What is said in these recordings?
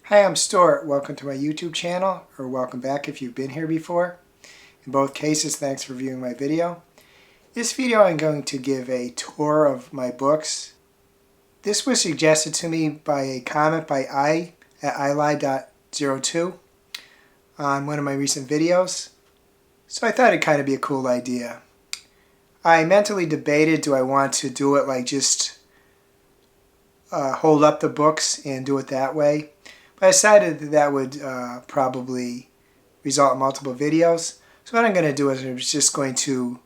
Hi, I'm Stuart. Welcome to my YouTube channel, or welcome back if you've been here before. In both cases, thanks for viewing my video. This video I'm going to give a tour of my books. This was suggested to me by a comment by I at ilie.02 on one of my recent videos. So I thought it'd kind of be a cool idea. I mentally debated, do I want to do it like just hold up the books and do it that way? But I decided that would probably result in multiple videos. So what I'm going to do is I'm just going to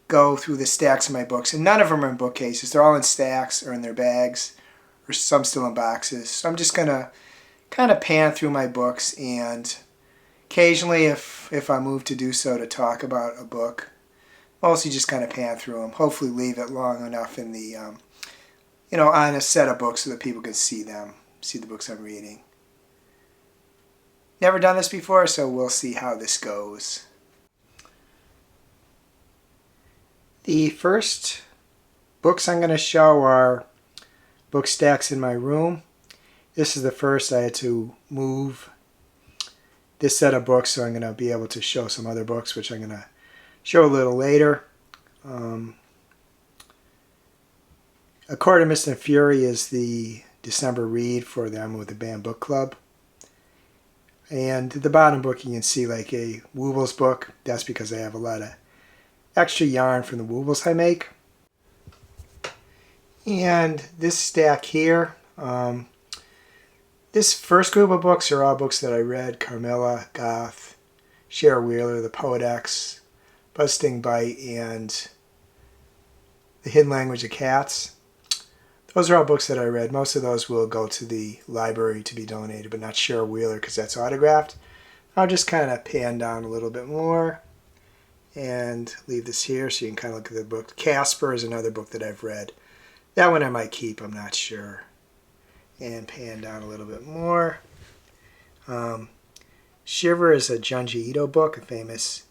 go through the stacks of my books. And none of them are in bookcases. They're all in stacks or in their bags, or some still in boxes. So I'm just going to kind of pan through my books, and occasionally if I'm moved to do so, to talk about a book, mostly just kind of pan through them. Hopefully leave it long enough in the, on a set of books so that people can see them, see the books I'm reading. Never done this before, so we'll see how this goes. The first books I'm going to show are book stacks in my room. This is the first. I had to move this set of books, so I'm going to be able to show some other books, which I'm going to show a little later. A Court of Mist and Fury is the December read for the I'm with the Band book club. And at the bottom book you can see like a Woobles book. That's because I have a lot of extra yarn from the Woobles I make. And this stack here, this first group of books are all books that I read. Carmilla, Goth, Shara Wheeler, The Poet-X, Buzzsting Bite, and The Hidden Language of Cats. Those are all books that I read. Most of those will go to the library to be donated, but not Shara Wheeler because that's autographed. I'll just kind of pan down a little bit more and leave this here so you can kind of look at the book. Casper is another book that I've read. That one I might keep, I'm not sure. And pan down a little bit more. Shiver is a Junji Ito book, a famous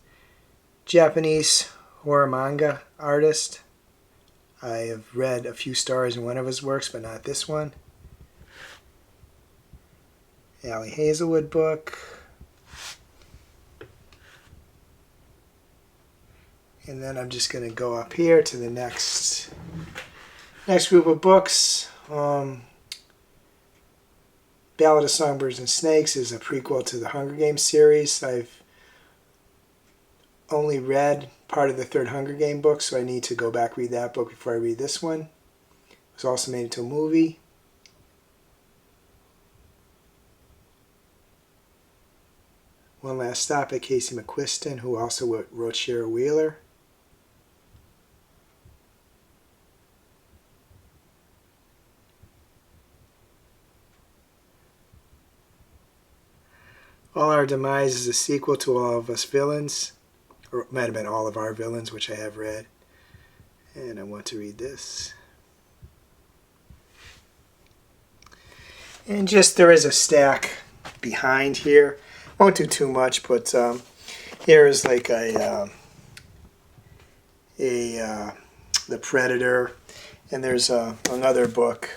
Japanese horror manga artist. I have read a few stories in one of his works, but not this one. Ali Hazelwood book. And then I'm just going to go up here to the next group of books. Ballad of Songbirds and Snakes is a prequel to the Hunger Games series. I've only read part of the third Hunger Game book, so I need to go back read that book before I read this one. It was also made into a movie. One Last Stop by Casey McQuiston, who also wrote Shara Wheeler. All Our Demise is a sequel to All of Us Villains. Or it might have been All of Our Villains, which I have read. And I want to read this. And just there is a stack behind here. Won't do too much, but here is like The Predator. And there's another book,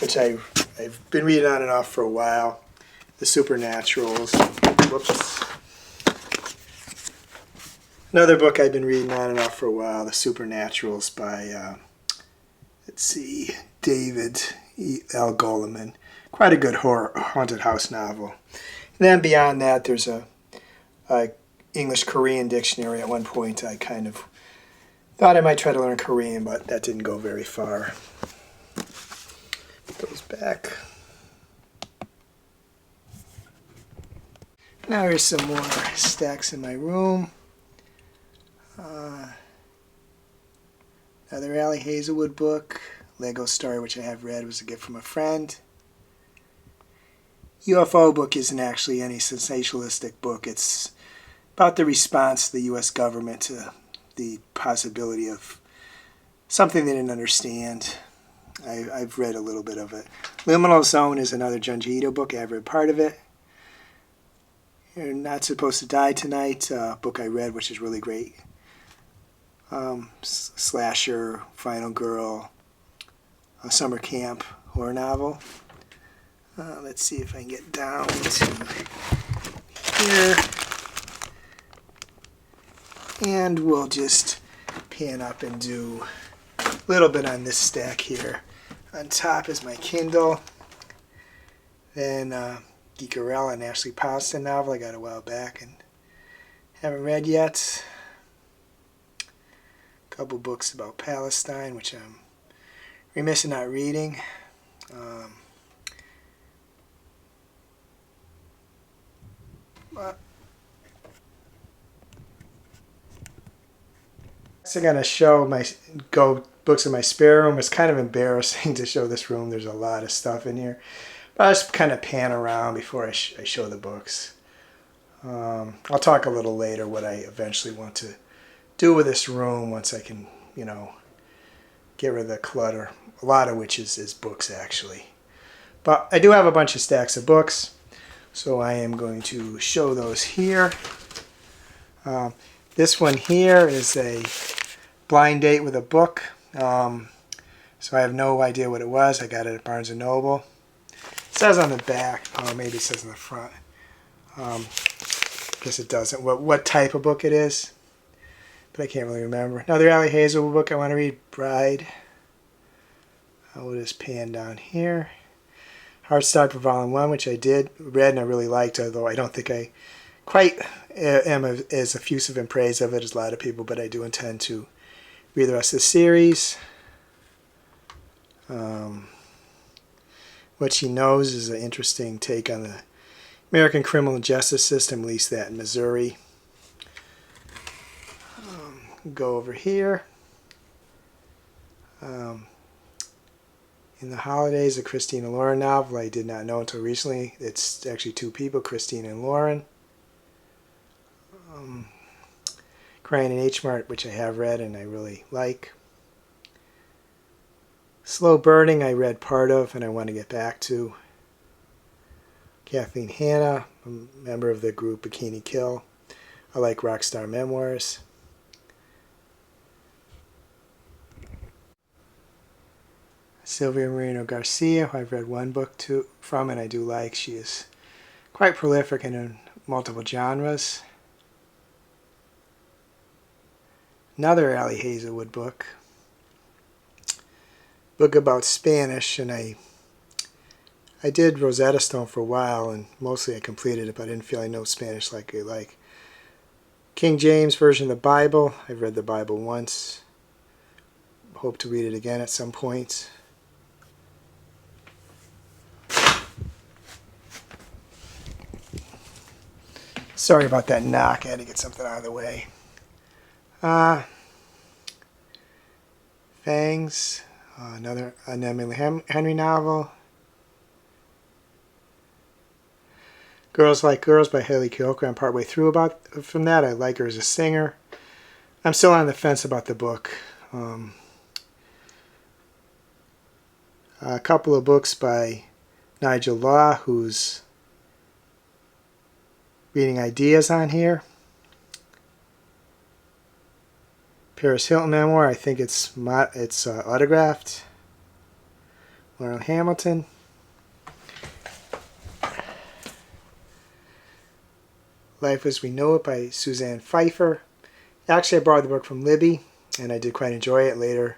which I've been reading on and off for a while. The Supernaturals. Whoops. Another book I've been reading on and off for a while, The Supernaturals by, David L. Goleman. Quite a good haunted house novel. And then beyond that, there's a English-Korean dictionary. At one point, I kind of thought I might try to learn Korean, but that didn't go very far. Put those back. Now here's some more stacks in my room. Another Ali Hazelwood book, Lego Story, which I have read, was a gift from a friend. UFO book isn't actually any sensationalistic book. It's about the response of the U.S. government to the possibility of something they didn't understand. I've read a little bit of it. Liminal Zone is another Junji Ito book. I've read part of it. You're Not Supposed to Die Tonight, a book I read, which is really great. Slasher, Final Girl, a summer camp horror novel. Let's see if I can get down to here. And we'll just pan up and do a little bit on this stack here. On top is my Kindle. Then Geekerella, an Ashley Powston novel I got a while back and haven't read yet. A couple books about Palestine, which I'm remiss in not reading. I'm going to show my books in my spare room. It's kind of embarrassing to show this room. There's a lot of stuff in here. But I'll just kind of pan around before I show the books. I'll talk a little later what I eventually want to do with this room once I can, you know, get rid of the clutter. A lot of which is books, actually. But I do have a bunch of stacks of books, so I am going to show those here. This one here is a blind date with a book. So I have no idea what it was. I got it at Barnes & Noble. It says on the back, oh maybe it says on the front. Guess it doesn't. What type of book it is, but I can't really remember. Another Ali Hazel book I want to read, Bride. I will just pan down here. Heartstopper Volume 1, which I read and I really liked, although I don't think I quite am as effusive in praise of it as a lot of people, but I do intend to read the rest of the series. What She Knows is an interesting take on the American criminal justice system, at least that in Missouri. Go over here. In the Holidays, a Christina Lauren novel I did not know until recently. It's actually two people, Christina and Lauren. Crying in H Mart, which I have read and I really like. Slow Burning, I read part of and I want to get back to. Kathleen Hanna, a member of the group Bikini Kill. I like Rockstar Memoirs. Sylvia Moreno Garcia, who I've read one book from and I do like. She is quite prolific and in multiple genres. Another Ali Hazelwood book. Book about Spanish, and I did Rosetta Stone for a while, and mostly I completed it, but I didn't feel I know Spanish like I like. King James Version of the Bible. I've read the Bible once. Hope to read it again at some point. Sorry about that knock. I had to get something out of the way. Fangs. Another Emily Henry novel. Girls Like Girls by Haley Kiyoko. I'm partway through from that. I like her as a singer. I'm still on the fence about the book. A couple of books by Nigel Law, who's reading ideas on here. Paris Hilton memoir. I think it's autographed. Laurel Hamilton. Life as We Know It by Suzanne Pfeiffer. Actually, I borrowed the book from Libby, and I did quite enjoy it. Later,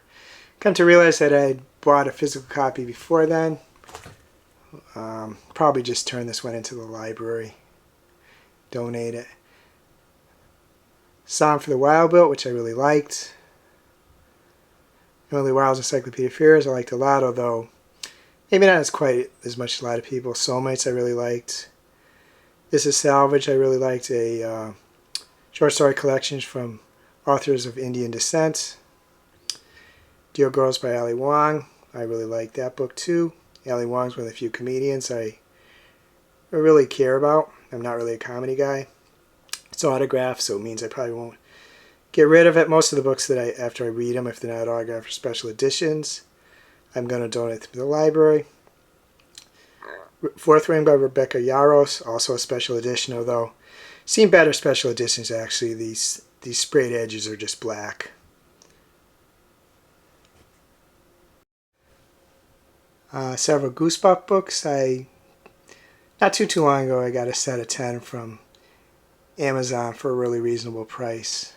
come to realize that I bought a physical copy before then. Probably just turn this one into the library. Donate it. Song for the Wild Bill, which I really liked. Emily Wilde's Encyclopedia of Fears I liked a lot, although maybe not as quite as much as a lot of people. Soulmates I really liked. This is Salvage I really liked. A short story collection from authors of Indian descent. Dear Girls by Ali Wong. I really liked that book too. Ali Wong's one of the few comedians I really care about. I'm not really a comedy guy. It's autographed, so it means I probably won't get rid of it. Most of the books that after I read them, if they're not autographed or special editions, I'm going to donate them to the library. Fourth Ring by Rebecca Yarros, also a special edition, although seen better special editions actually. These sprayed edges are just black. Several Goosebump books I Not too long ago, I got a set of 10 from Amazon for a really reasonable price.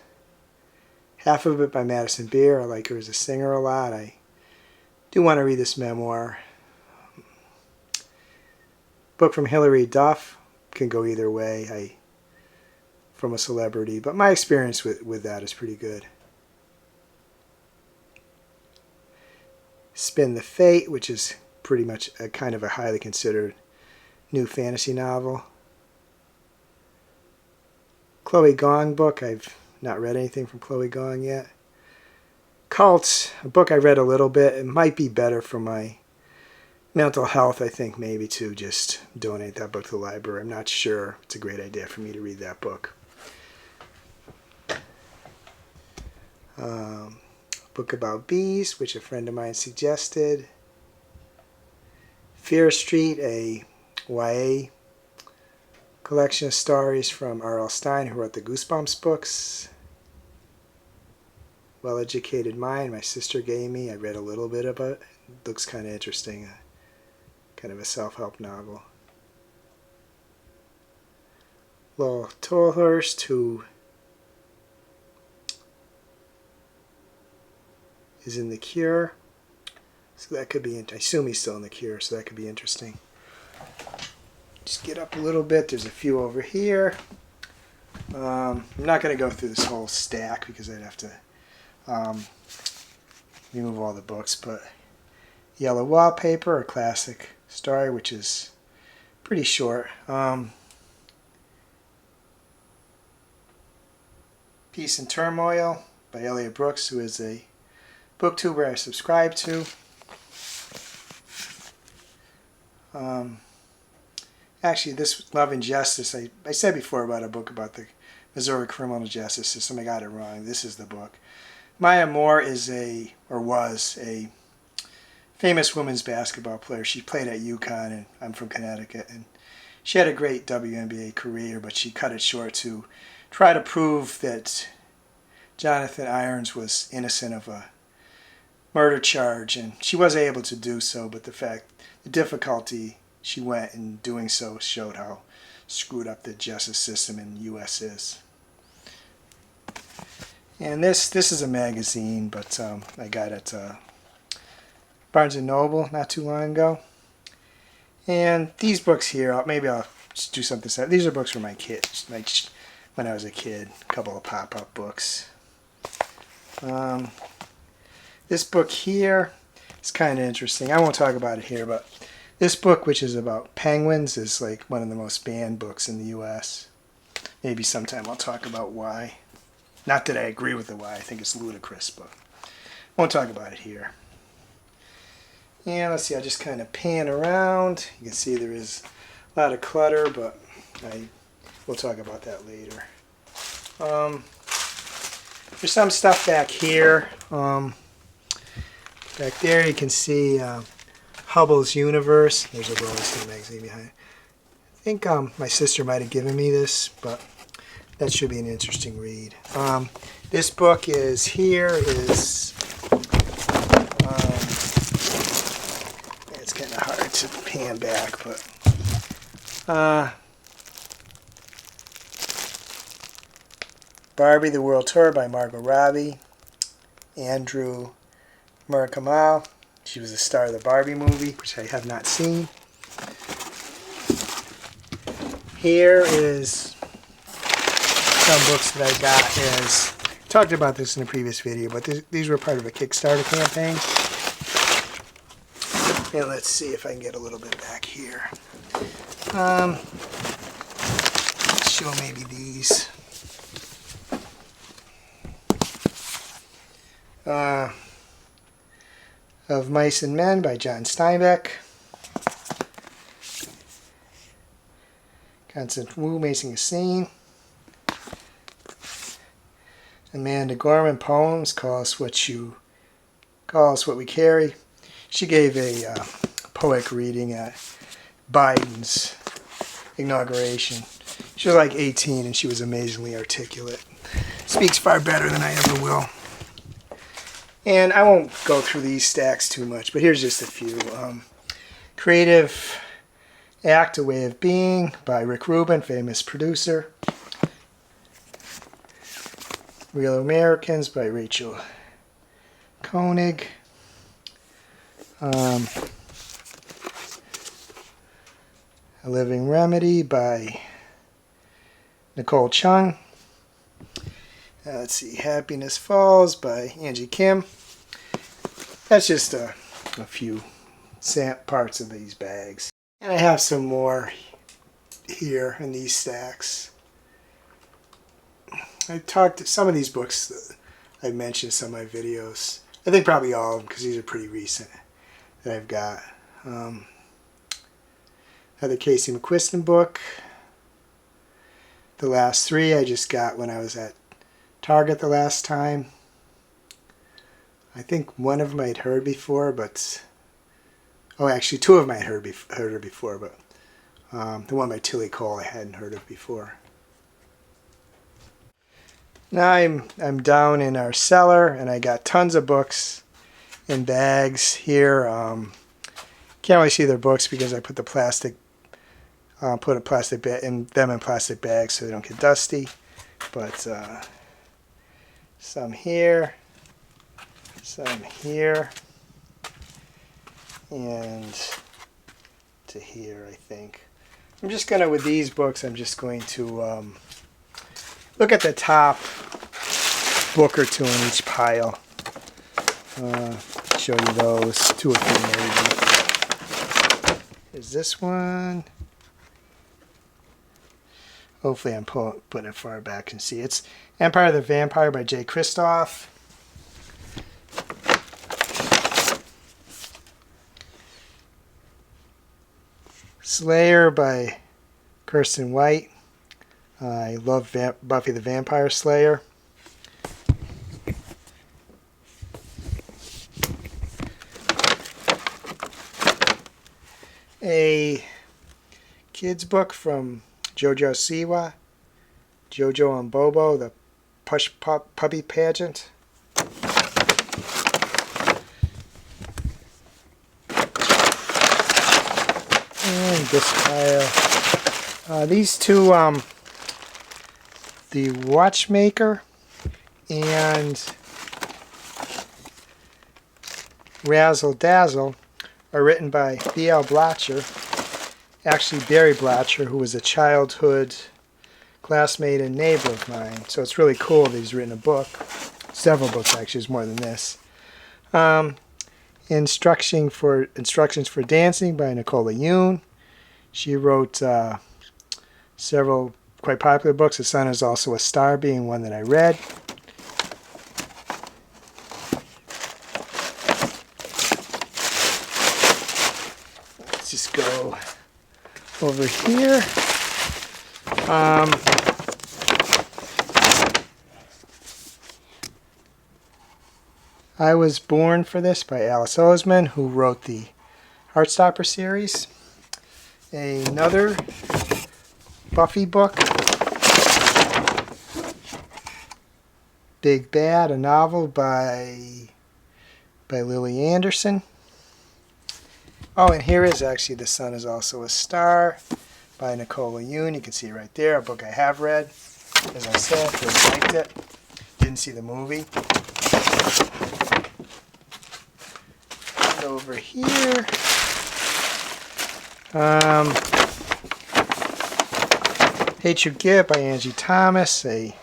Half of it by Madison Beer. I like her as a singer a lot. I do want to read this memoir. Book from Hilary Duff. Can go either way. From a celebrity, but my experience with that is pretty good. Spin the Fate, which is pretty much a kind of a highly considered new fantasy novel. Chloe Gong book. I've not read anything from Chloe Gong yet. Cults, a book I read a little bit. It might be better for my mental health, I think, maybe to just donate that book to the library. I'm not sure. It's a great idea for me to read that book. Book about bees, which a friend of mine suggested. Fear Street, a YA collection of stories from R.L. Stine, who wrote the Goosebumps books. Well-Educated Mind, my sister gave me. I read a little bit about it. It looks kind of interesting. Kind of a self-help novel. Lowell Tolhurst, who is in The Cure. So that could be, I assume he's still in The Cure, so that could be interesting. Just get up a little bit. There's a few over here. I'm not going to go through this whole stack because I'd have to remove all the books, but Yellow Wallpaper, a classic story, which is pretty short. Peace and Turmoil by Elliott Brooks, who is a booktuber I subscribe to. Actually, this Love and Justice, I said before about a book about the Missouri criminal justice system. I got it wrong. This is the book. Maya Moore is was a famous women's basketball player. She played at UConn, and I'm from Connecticut. And she had a great WNBA career, but she cut it short to try to prove that Jonathan Irons was innocent of a murder charge. And she was able to do so, but the difficulty she went in doing so showed how screwed up the justice system in the U.S. is. And this is a magazine, but I got it Barnes & Noble not too long ago. And these books here, maybe I'll just do something. These are books for my kids, like when I was a kid, a couple of pop-up books. This book here is kind of interesting. I won't talk about it here, but this book, which is about penguins, is like one of the most banned books in the U.S. Maybe sometime I'll talk about why. Not that I agree with the why. I think it's ludicrous, but won't talk about it here. And let's see, I'll just kind of pan around. You can see there is a lot of clutter, but we'll talk about that later. There's some stuff back here. Back there you can see Hubble's Universe. There's a Rolling Stone magazine behind it. I think my sister might have given me this, but that should be an interesting read. This book is it's kind of hard to pan back, but Barbie the World Tour by Margot Robbie, Andrew Murakamal. She was the star of the Barbie movie, which I have not seen. Here is some books that I got. Talked about this in a previous video, but these were part of a Kickstarter campaign. And let's see if I can get a little bit back here. Let's show maybe these. Of Mice and Men by John Steinbeck. Constance Wu, Amazing Scene. Amanda Gorman Poems, Call Us What We Carry. She gave a poetic reading at Biden's inauguration. She was like 18 and she was amazingly articulate. Speaks far better than I ever will. And I won't go through these stacks too much, but here's just a few. Creative Act, A Way of Being by Rick Rubin, famous producer. Real Americans by Rachel Koenig. A Living Remedy by Nicole Chung. Let's see, Happiness Falls by Angie Kim. That's just a few parts of these bags. And I have some more here in these stacks. I talked to some of these books I mentioned in some of my videos. I think probably all of them because these are pretty recent that I've got. Another Casey McQuiston book. The last three I just got when I was at Target the last time. I think one of them I'd heard before, but... Oh, actually two of them I'd heard her before, but the one by Tilly Cole I hadn't heard of before. Now I'm down in our cellar, and I got tons of books in bags here. Can't really see their books because I put the plastic, put a plastic bag in them in plastic bags so they don't get dusty. But some here, and to here, I think. I'm just gonna, with these books, I'm just going to look at the top book or two in each pile. Show you those, two or three maybe. There's this one. Hopefully I'm putting it far back and see. It's Empire of the Vampire by Jay Kristoff. Slayer by Kirsten White. I love Buffy the Vampire Slayer. A kid's book from Jojo Siwa, Jojo and Bobo, the Push Puppy Pageant. And this pile. These two, The Watchmaker and Razzle Dazzle, are written by B.L. Blatcher, actually Barry Blatcher, who was a childhood classmate and neighbor of mine. So it's really cool that he's written a book. Several books, actually. There's more than this. Instructions for Dancing by Nicola Yoon. She wrote several quite popular books. The Sun Is Also a Star being one that I read. Let's just go over here. I Was Born for This by Alice Oseman, who wrote the Heartstopper series. Another Buffy book, Big Bad, a novel by Lily Anderson. Oh, and here is actually The Sun Is Also a Star by Nicola Yoon. You can see it right there, a book I have read. As I said, really liked it. Didn't see the movie. And over here, Hate You Give by Angie Thomas, a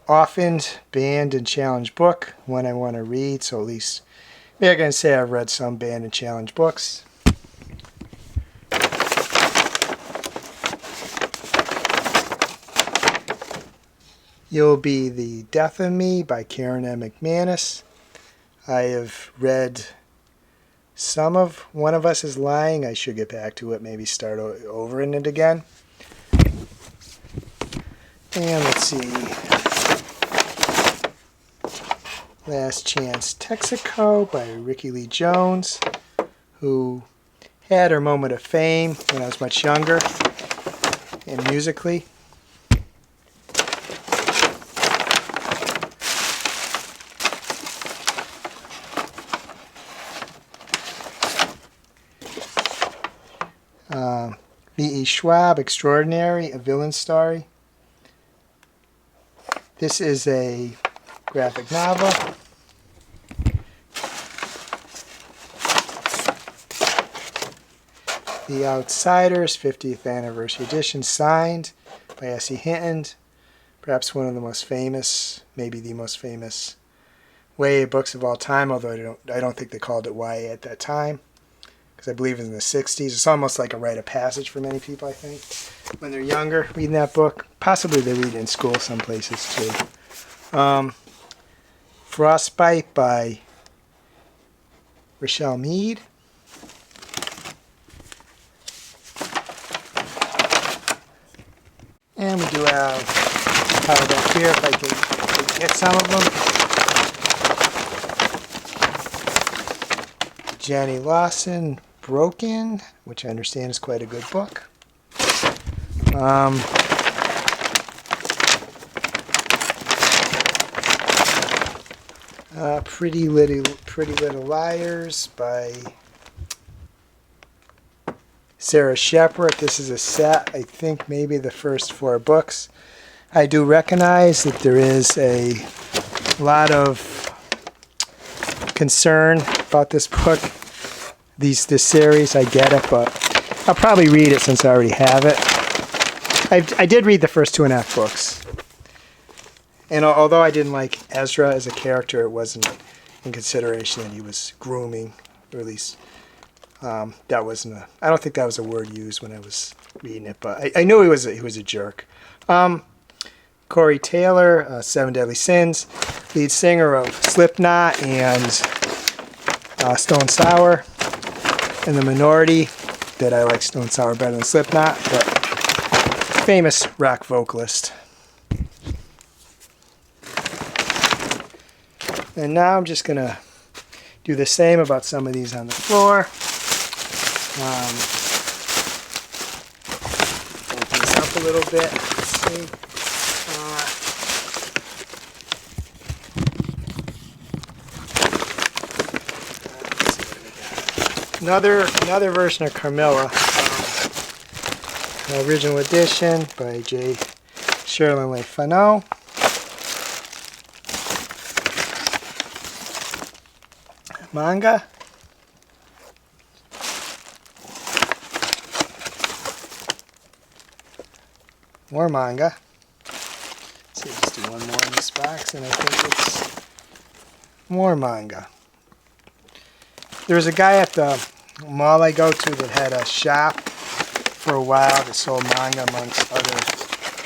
often banned and challenged book, one I want to read, so at least maybe I can say I've read some banned and challenged books. You'll Be the Death of Me by Karen M. McManus. I have read some of One of Us is Lying. I should get back to it, maybe start over in it again. And let's see. Last Chance Texaco by Ricky Lee Jones, who had her moment of fame when I was much younger and musically. B.E. Schwab, Extraordinary, A Villain Story. This is a graphic novel. The Outsiders, 50th Anniversary Edition, signed by S.E. Hinton. Perhaps one of the most famous, maybe the most famous YA books of all time, although I don't think they called it YA at that time, because I believe it was in the 60s. It's almost like a rite of passage for many people, I think, when they're younger, reading that book. Possibly they read it in school some places, too. Frostbite by Rochelle Mead. And we do have hardback here, if I can get some of them. Jenny Lawson, Broken, which I understand is quite a good book. Pretty Little Liars by Sarah Shepard. This is a set, I think maybe the first 4 books. I do recognize that there is a lot of concern about this book, this series. I get it, but I'll probably read it since I already have it. I did read the first 2.5 books. And although I didn't like Ezra as a character, it wasn't in consideration that he was grooming, or at least that wasn't I don't think that was a word used when I was reading it, but I knew he was a jerk. Corey Taylor, Seven Deadly Sins, lead singer of Slipknot and Stone Sour, and The Minority, that I like Stone Sour better than Slipknot, but famous rock vocalist. And now I'm just going to do the same about some of these on the floor. Open this up a little bit. Let's see. Another version of Carmilla. Original edition by J. Sherlyn Le Fanu. Manga. More manga. Let's see, let's do one more in this box, and I think it's more manga. There was a guy at the mall I go to that had a shop for a while that sold manga amongst other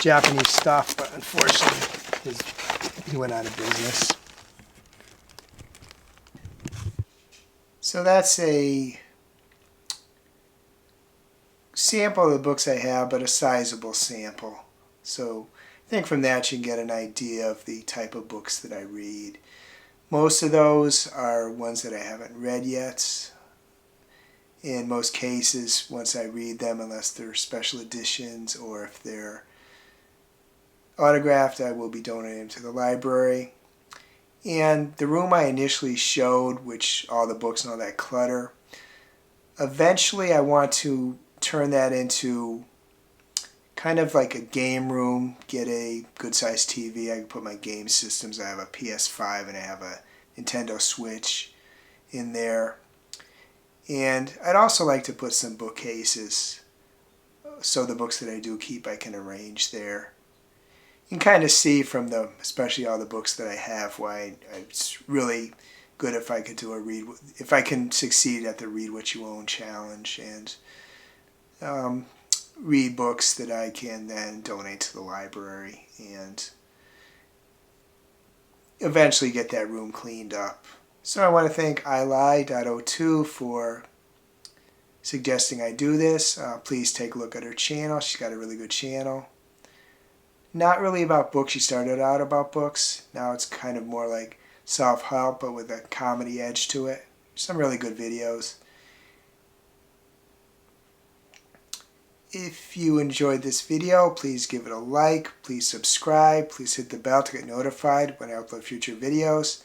Japanese stuff, but unfortunately he went out of business. So that's a sample of the books I have, but a sizable sample. So I think from that you can get an idea of the type of books that I read. Most of those are ones that I haven't read yet. In most cases, once I read them, unless they're special editions or if they're autographed, I will be donating them to the library. And the room I initially showed, which all the books and all that clutter, eventually I want to turn that into kind of like a game room, get a good sized TV. I can put my game systems. I have a PS5 and I have a Nintendo Switch in there. And I'd also like to put some bookcases so the books that I do keep I can arrange there. You can kind of see from the, especially all the books that I have, why it's really good if I could do a read, if I can succeed at the Read What You Own challenge and read books that I can then donate to the library and eventually get that room cleaned up. So I want to thank ilie.02 for suggesting I do this. Please take a look at her channel. She's got a really good channel. Not really about books. She started out about books. Now it's kind of more like self-help, but with a comedy edge to it. Some really good videos. If you enjoyed this video, please give it a like. Please subscribe. Please hit the bell to get notified when I upload future videos.